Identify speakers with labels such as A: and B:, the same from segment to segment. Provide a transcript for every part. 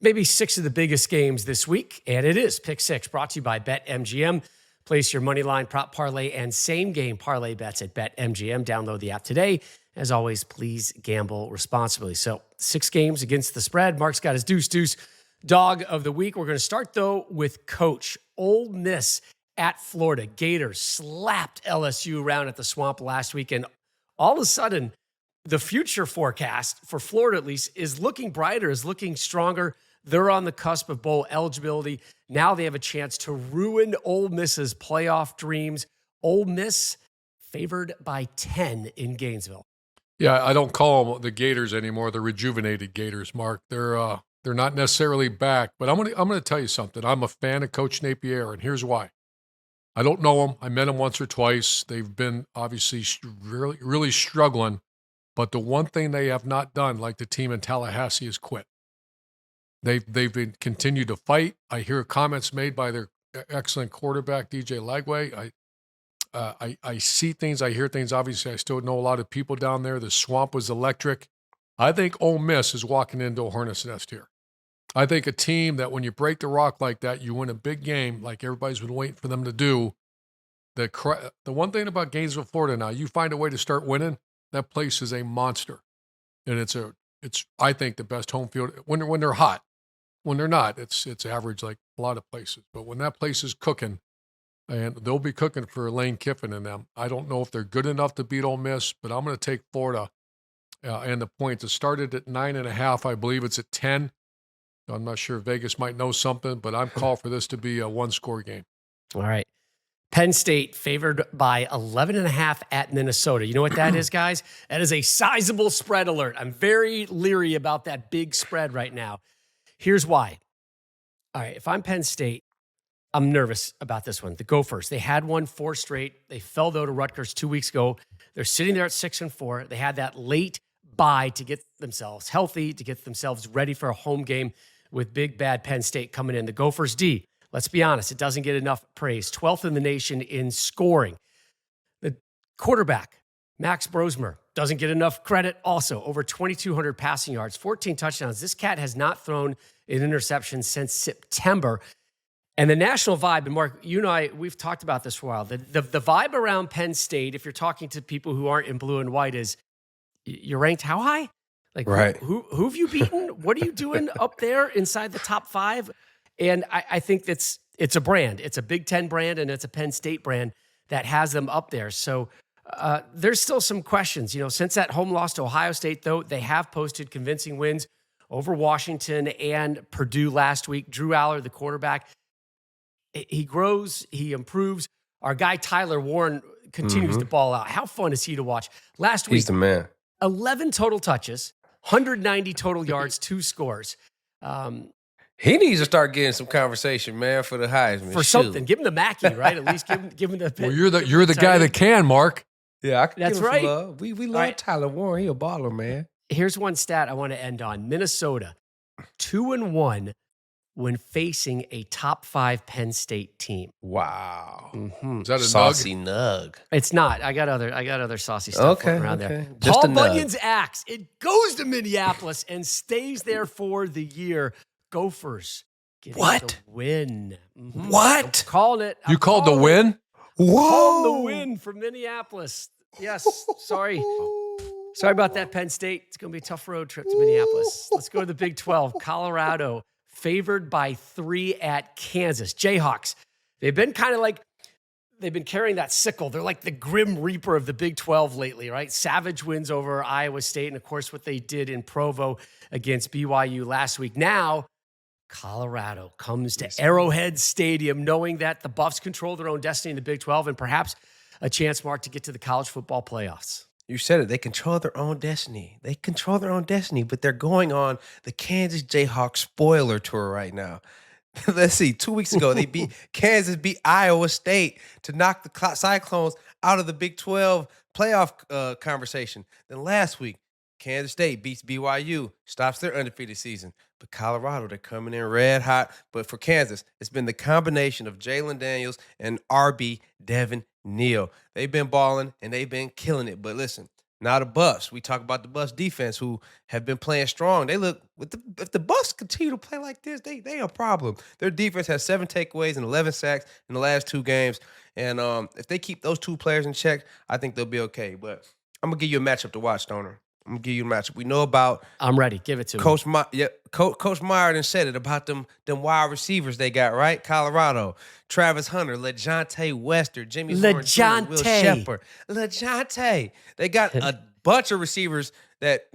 A: maybe 6 of the biggest games this week, and it is Pick 6, brought to you by BetMGM. Place your money line, prop parlay, and same-game parlay bets at BetMGM. Download the app today. As always, please gamble responsibly. So 6 games against the spread. Mark's got his deuce dog of the week. We're going to start, though, with Coach. Ole Miss at Florida. Gators slapped LSU around at the Swamp last week, and all of a sudden, the future forecast for Florida, at least, is looking brighter, is looking stronger. They're on the cusp of bowl eligibility. Now they have a chance to ruin Ole Miss's playoff dreams. Ole Miss favored by 10 in Gainesville.
B: Yeah, I don't call them the Gators anymore. The rejuvenated Gators, Mark. They're not necessarily back, but I'm gonna tell you something. I'm a fan of Coach Napier, and here's why. I don't know him. I met him once or twice. They've been obviously really, really struggling, but the one thing they have not done, like the team in Tallahassee, is quit. They've been continued to fight. I hear comments made by their excellent quarterback, DJ Lagway. I see things. I hear things. Obviously, I still know a lot of people down there. The Swamp was electric. I think Ole Miss is walking into a hornet's nest here. I think a team that when you break the rock like that, you win a big game like everybody's been waiting for them to do. The one thing about Gainesville, Florida now, you find a way to start winning, that place is a monster. And it's I think the best home field when they're hot. When they're not, it's average like a lot of places. But when that place is cooking, and they'll be cooking for Lane Kiffin and them. I don't know if they're good enough to beat Ole Miss, but I'm going to take Florida and the points. It started at 9.5. I believe it's at 10. I'm not sure. Vegas might know something, but I'm calling for this to be a one-score game.
A: All right. Penn State favored by 11.5 at Minnesota. You know what that is, guys? That is a sizable spread alert. I'm very leery about that big spread right now. Here's why. All right, if I'm Penn State, I'm nervous about this one. The Gophers, they had won 4 straight. They fell, though, to Rutgers 2 weeks ago. They're sitting there at 6-4. They had that late bye to get themselves healthy, to get themselves ready for a home game with big, bad Penn State coming in. The Gophers D, let's be honest, it doesn't get enough praise. 12th in the nation in scoring. The quarterback, Max Brosmer, doesn't get enough credit also. Over 2,200 passing yards, 14 touchdowns. This cat has not thrown an interception since September. And the national vibe, and Mark, you and I, we've talked about this for a while. The vibe around Penn State, if you're talking to people who aren't in blue and white, is you're ranked how high? Like,
C: right.
A: Who have you beaten? What are you doing up there inside the top 5? And I think it's a brand. It's a Big Ten brand, and it's a Penn State brand that has them up there. So there's still some questions. You know, since that home loss to Ohio State, though, they have posted convincing wins over Washington and Purdue last week. Drew Aller, the quarterback, he grows, he improves. Our guy Tyler Warren continues to ball out. How fun is he to watch? Last week,
C: He's the man.
A: 11 total touches, 190 total yards, 2 scores.
C: He needs to start getting some conversation, man, for the Heisman.
A: For something. Give him the Mackey, right? At least give him the
B: Well, you're the guy that can, Mark.
C: Yeah, I can
A: That's
C: give him
A: right.
C: some love. We love
A: Right.
C: Tyler Warren. He a baller, man.
A: Here's one stat I want to end on. Minnesota, 2-1 when facing a top 5 Penn State team.
C: Wow.
B: Is that a
C: Saucy
B: nug?
C: nug.
A: It's not. I got other saucy stuff floating around there.
C: Just
A: Paul
C: a nug.
A: Bunyan's axe. It goes to Minneapolis and stays there for the year. Gophers getting the win.
C: What?
A: I'm calling it.
B: You called the win?
A: Called the win for Minneapolis. Yes. Sorry. Sorry about that, Penn State. It's going to be a tough road trip to Minneapolis. Let's go to the Big 12. Colorado favored by 3 at Kansas. Jayhawks, they've been kind of like, they've been carrying that sickle. They're like the grim reaper of the Big 12 lately, right? Savage wins over Iowa State, and of course what they did in Provo against BYU last week. Now, Colorado comes to Arrowhead Stadium knowing that the Buffs control their own destiny in the Big 12 and perhaps a chance, Mark, to get to the college football playoffs.
C: You said it. They control their own destiny. They control their own destiny, but they're going on the Kansas Jayhawks spoiler tour right now. Let's see. 2 weeks ago, Kansas beat Iowa State to knock the Cyclones out of the Big 12 playoff conversation. Then last week, Kansas State beats BYU, stops their undefeated season. But Colorado, they're coming in red hot. But for Kansas, it's been the combination of Jalen Daniels and RB Devin Neal. They've been balling and they've been killing it. But listen, Now the Buffs. We talk about the Buffs defense, who have been playing strong. They look if the Buffs continue to play like this, they a problem. Their defense has 7 takeaways and 11 sacks in the last 2 games. And if they keep those 2 players in check, I think they'll be okay. But I'm gonna give you a matchup to watch, Stoner. I'm gonna give you a matchup. We know about
A: I'm ready. Give it to me.
C: Coach Meyer done said it about them wide receivers they got, right? Colorado, Travis Hunter, LeJohntay Wester, Jimmy Horn Jr., Will Shepard. LeJontay. They got a bunch of receivers that,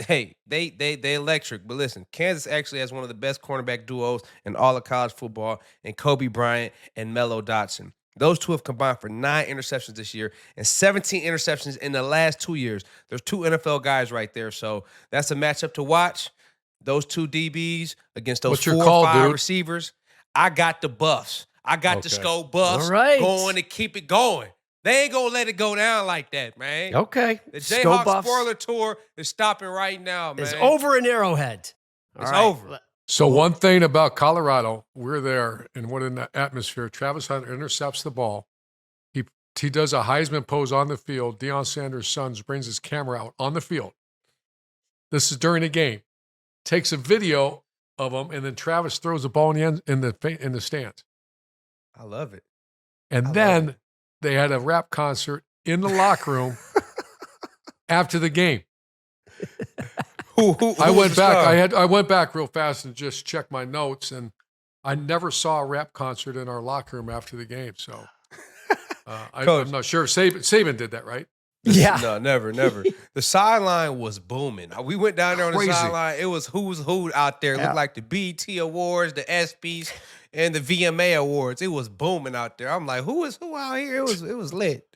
C: hey, they electric. But listen, Kansas actually has one of the best cornerback duos in all of college football, and Kobe Bryant and Mello Dotson. Those 2 have combined for 9 interceptions this year and 17 interceptions in the last 2 years. There's 2 NFL guys right there. So that's a matchup to watch. Those 2 DBs against those 4 or 5 receivers. I got the Buffs. I got the Skull Buffs going to keep it going. They ain't going to let it go down like that, man.
A: Okay.
C: The Jayhawks spoiler tour is stopping right now, man.
A: It's over in Arrowhead.
C: It's over.
B: So one thing about Colorado, we're there, and what an atmosphere. Travis Hunter intercepts the ball. He does a Heisman pose on the field. Deion Sanders' son brings his camera out on the field. This is during a game. Takes a video of him, and then Travis throws the ball in the stands.
C: I love it.
B: And then they had a rap concert in the locker room after the game. I went back. I went back real fast and just checked my notes, and I never saw a rap concert in our locker room after the game. So I'm not sure. Saban did that, right?
A: Yeah.
C: No, never. The sideline was booming. We went down there on the sideline. It was who's who out there. It looked like the BET Awards, the ESPYs, and the VMA Awards. It was booming out there. I'm like, who is who out here? It was lit.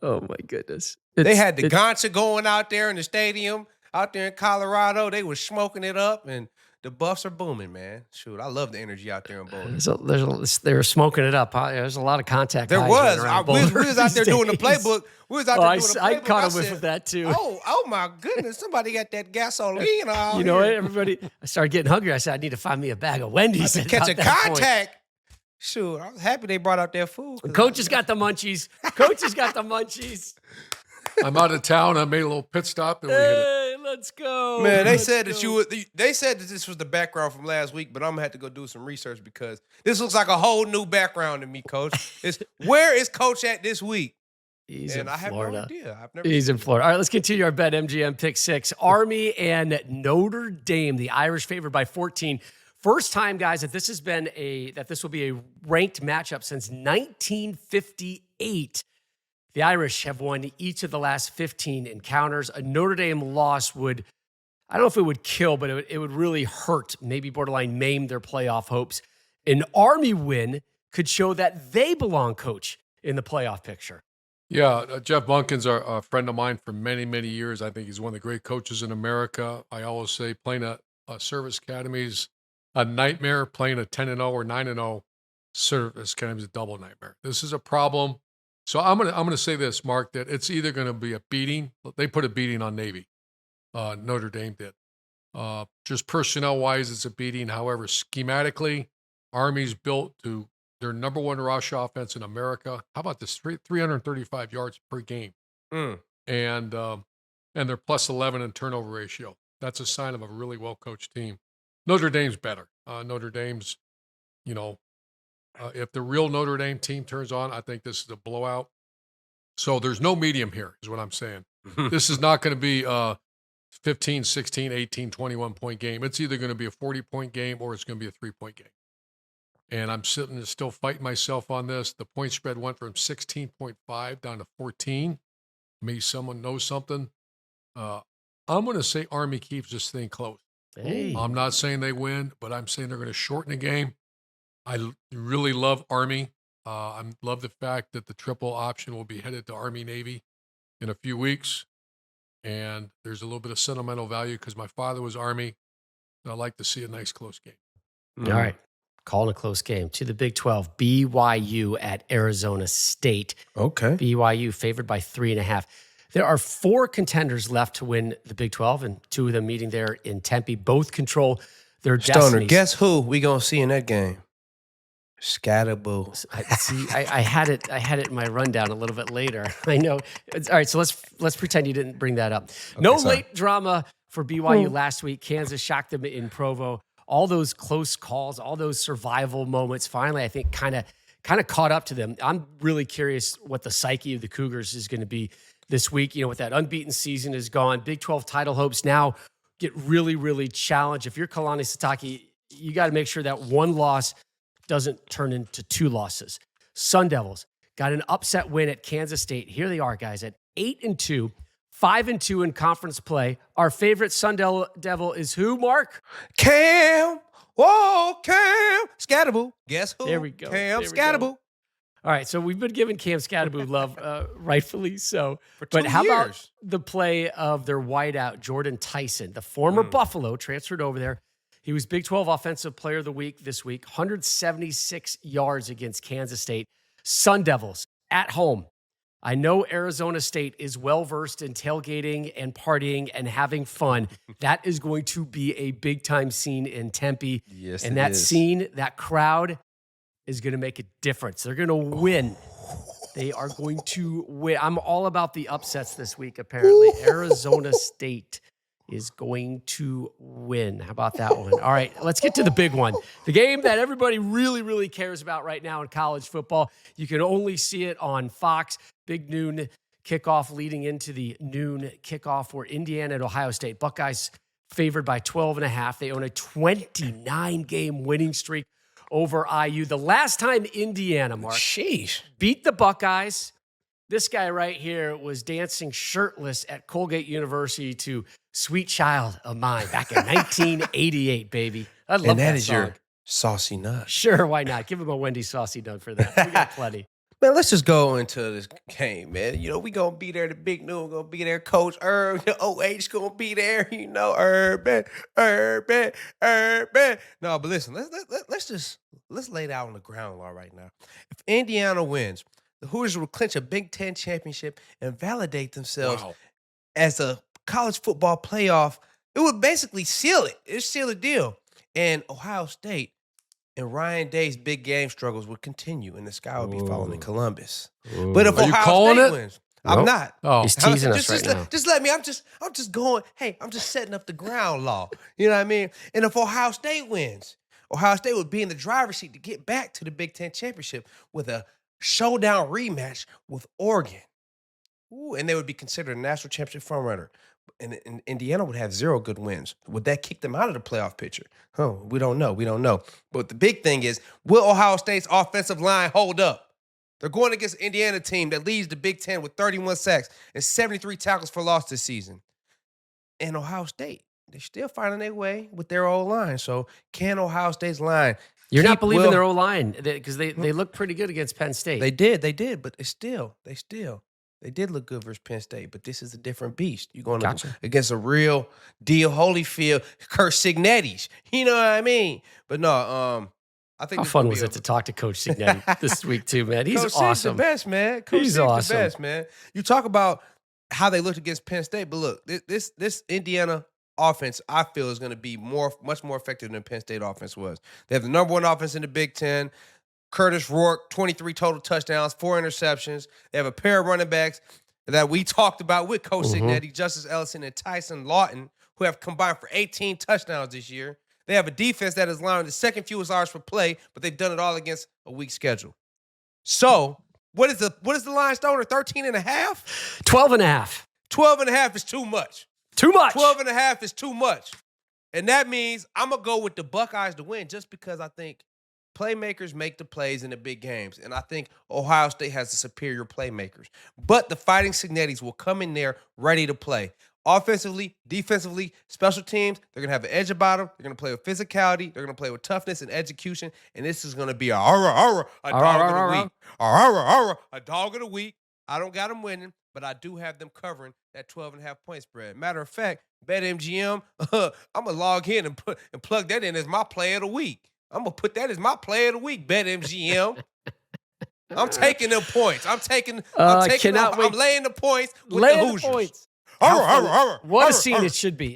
A: Oh, my goodness.
C: They had the Goncha going out there in the stadium. Out there in Colorado, they were smoking it up, and the Buffs are booming, man. Shoot, I love the energy out there in Boulder.
A: They were smoking it up. There's a lot of contact.
C: There was. We was out there doing the playbook.
A: I caught a whiff of that too.
C: Oh my goodness! Somebody got that gasoline on.
A: You know what? Everybody, I started getting hungry. I said, I need to find me a bag of Wendy's.
C: Catch a contact. Shoot, I was happy they brought out their food.
A: Coach has got the munchies.
B: I'm out of town. I made a little pit stop, and we hit it.
A: Let's go.
C: Man, they said that this was the background from last week, but I'm gonna have to go do some research because this looks like a whole new background to me, Coach. Where is Coach at this week?
A: He's in Florida.
C: I have no idea.
A: He's in Florida. All right, let's continue our BetMGM pick 6. Army and Notre Dame, the Irish favored by 14. First time, guys, that this will be a ranked matchup since 1958. The Irish have won each of the last 15 encounters. A Notre Dame loss would, I don't know if it would kill, but it would really hurt, maybe borderline maim their playoff hopes. An Army win could show that they belong, Coach, in the playoff picture.
B: Yeah, Jeff Bunkin's a friend of mine for many, many years. I think he's one of the great coaches in America. I always say playing a service academy is a nightmare. Playing a 10-0 or 9-0 service academy is a double nightmare. This is a problem. So I'm gonna say this, Mark, that it's either going to be a beating. They put a beating on Navy. Notre Dame did. Just personnel-wise, it's a beating. However, schematically, Army's built to their number 1 rush offense in America. How about this? 335 yards per game. And they're plus 11 in turnover ratio. That's a sign of a really well-coached team. Notre Dame's better. Notre Dame's, if the real Notre Dame team turns on, I think this is a blowout. So there's no medium here, is what I'm saying. This is not going to be a 15, 16, 18, 21-point game. It's either going to be a 40-point game or it's going to be a 3-point game. And I'm still fighting myself on this. The point spread went from 16.5 down to 14. Maybe someone knows something. I'm going to say Army keeps this thing close.
A: Hey.
B: I'm not saying they win, but I'm saying they're going to shorten the game. I really love Army. I love the fact that the triple option will be headed to Army-Navy in a few weeks. And there's a little bit of sentimental value because my father was Army. I like to see a nice close game.
A: All right. Calling a close game. To the Big 12, BYU at Arizona State.
C: Okay.
A: BYU favored by 3.5. There are 4 contenders left to win the Big 12, and 2 of them meeting there in Tempe. Both control their
C: Stoner,
A: destinies.
C: guess who we going to see in that game? Scatterboo.
A: I had it in my rundown a little bit later. I know. All right, so let's pretend you didn't bring that up. No
C: sorry.
A: late drama for BYU last week. Kansas shocked them in Provo. All those close calls, all those survival moments, finally, I think, kind of caught up to them. I'm really curious what the psyche of the Cougars is going to be this week. With that unbeaten season is gone. Big 12 title hopes now get really, really challenged. If you're Kalani Sitake, you got to make sure that one loss doesn't turn into two losses. Sun Devils got an upset win at Kansas State. Here they are, guys, at 8-2, 5-2 in conference play. Our favorite Sun Devil is who, Mark?
C: Cam. Whoa, Cam Scatterboo. Guess who?
A: There we go.
C: Cam
A: There we
C: Scatterboo.
A: go. All right, so we've been giving Cam Scatterboo love, rightfully so.
C: For 2
A: But how about
C: years.
A: the play of their wideout, Jordan Tyson, the former Buffalo, transferred over there. He was Big 12 Offensive Player of the Week this week, 176 yards against Kansas State. Sun Devils at home. I know Arizona State is well-versed in tailgating and partying and having fun. That is going to be a big-time scene in Tempe.
C: Yes,
A: and
C: it
A: that
C: is.
A: scene, that crowd is going to make a difference. They're going to win. They are going to win. I'm all about the upsets this week, apparently. Arizona State is going to win. How about that one? All right, let's get to the big one. The game that everybody really, really cares about right now in college football. You can only see it on Fox. Big noon kickoff leading into the noon kickoff for Indiana at Ohio State. Buckeyes favored by 12.5. They own a 29-game winning streak over IU. The last time Indiana, Mark, beat the Buckeyes, this guy right here was dancing shirtless at Colgate University to Sweet Child of Mine back in 1988, baby. I love
C: And
A: that
C: that is
A: song.
C: your saucy nut.
A: Sure, why not? Give him a Wendy saucy nut for that. We got plenty.
C: Man, let's just go into this game, man. We going to be there. The big noon going to be there. Coach Herb, the OH going to be there. Urban. No, but listen, let's lay it out on the ground law right now. If Indiana wins, the Hoosiers will clinch a Big Ten championship and validate themselves as a college football playoff. It would basically seal it. It'd seal the deal. And Ohio State and Ryan Day's big game struggles would continue, and the sky would be falling in Columbus. But if
B: Are you
C: Ohio
B: calling
C: State
B: it?
C: wins, I'm not.
B: Oh,
A: He's teasing us right now.
C: Just let me. I'm just going. Hey, I'm just setting up the ground law. You know what I mean? And if Ohio State wins, Ohio State would be in the driver's seat to get back to the Big Ten championship with a showdown rematch with Oregon. Ooh, and they would be considered a national championship frontrunner. And Indiana would have 0 good wins. Would that kick them out of the playoff picture? We don't know. But the big thing is, will Ohio State's offensive line hold up? They're going against an Indiana team that leads the Big Ten with 31 sacks and 73 tackles for loss this season. And Ohio State, they're still finding their way with their old line. So can Ohio State's line
A: You're not
C: keep
A: believing
C: Will-
A: their O-line because they look pretty good against Penn State.
C: They did, but they did look good versus Penn State, but this is a different beast. You're going against a real deal Holyfield, Kurt Signetti's. You know what I mean? But no, I think
A: How fun was it to talk to Coach Signetti this week too, man? He's
C: Coach
A: awesome.
C: Sig's the best, man. Coach
A: He's
C: Sig's
A: awesome.
C: the best, man. You talk about how they looked against Penn State, but look, this Indiana offense, I feel, is going to be much more effective than Penn State offense was. They have the number 1 offense in the Big Ten. Curtis Rourke, 23 total touchdowns, 4 interceptions. They have a pair of running backs that we talked about with Coach Signetti, Justice Ellison and Tyson Lawton, who have combined for 18 touchdowns this year. They have a defense that is allowing the second fewest yards per play, but they've done it all against a weak schedule. So, what is the line, Stoner? 13.5?
A: 12.5.
C: 12.5 is too much.
A: Too much.
C: 12.5 is too much. And that means I'm going to go with the Buckeyes to win just because I think playmakers make the plays in the big games. And I think Ohio State has the superior playmakers. But the Fighting Signettis will come in there ready to play. Offensively, defensively, special teams, they're going to have an edge about them. They're going to play with physicality. They're going to play with toughness and execution. And this is going to be a dog of the week. A dog of the week. I don't got them winning, but I do have them covering that 12.5 point spread. Matter of fact, BetMGM, I'm going to log in and plug that in as my play of the week. I'm going to put that as my play of the week, BetMGM. I'm taking them points. I'm laying the points with the Hoosiers.
A: What a scene it should be.